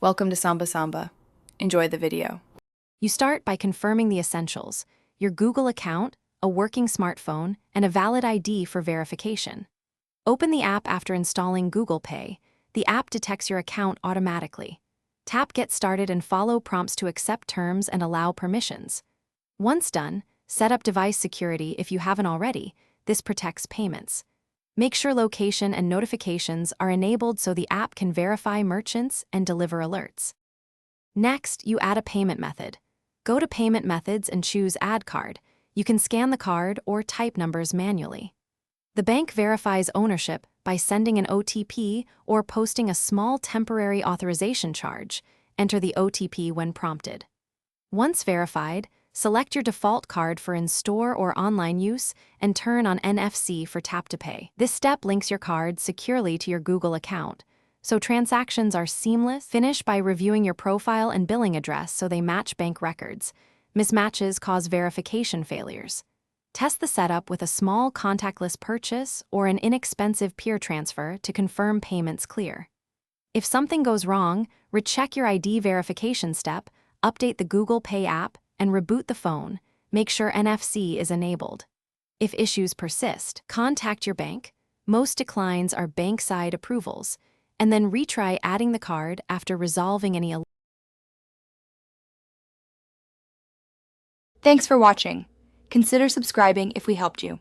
Welcome to Samba Samba. Enjoy the video. You start by confirming the essentials: your Google account, a working smartphone, and a valid ID for verification. Open the app after installing Google Pay. The app detects your account automatically. Tap Get Started and follow prompts to accept terms and allow permissions. Once done, set up device security if you haven't already. This protects payments. Make sure location and notifications are enabled so the app can verify merchants and deliver alerts. Next, you add a payment method. Go to Payment Methods and choose Add Card. You can scan the card or type numbers manually. The bank verifies ownership by sending an OTP or posting a small temporary authorization charge. Enter the OTP when prompted. Once verified, select your default card for in-store or online use and turn on NFC for Tap to Pay. This step links your card securely to your Google account, so transactions are seamless. Finish by reviewing your profile and billing address so they match bank records. Mismatches cause verification failures. Test the setup with a small contactless purchase or an inexpensive peer transfer to confirm payments clear. If something goes wrong, recheck your ID verification step, update the Google Pay app, and reboot the phone. Make sure NFC is enabled. If issues persist, contact your bank. Most declines are bank-side approvals, and then retry adding the card after resolving any. Thanks for watching. Consider subscribing if we helped you.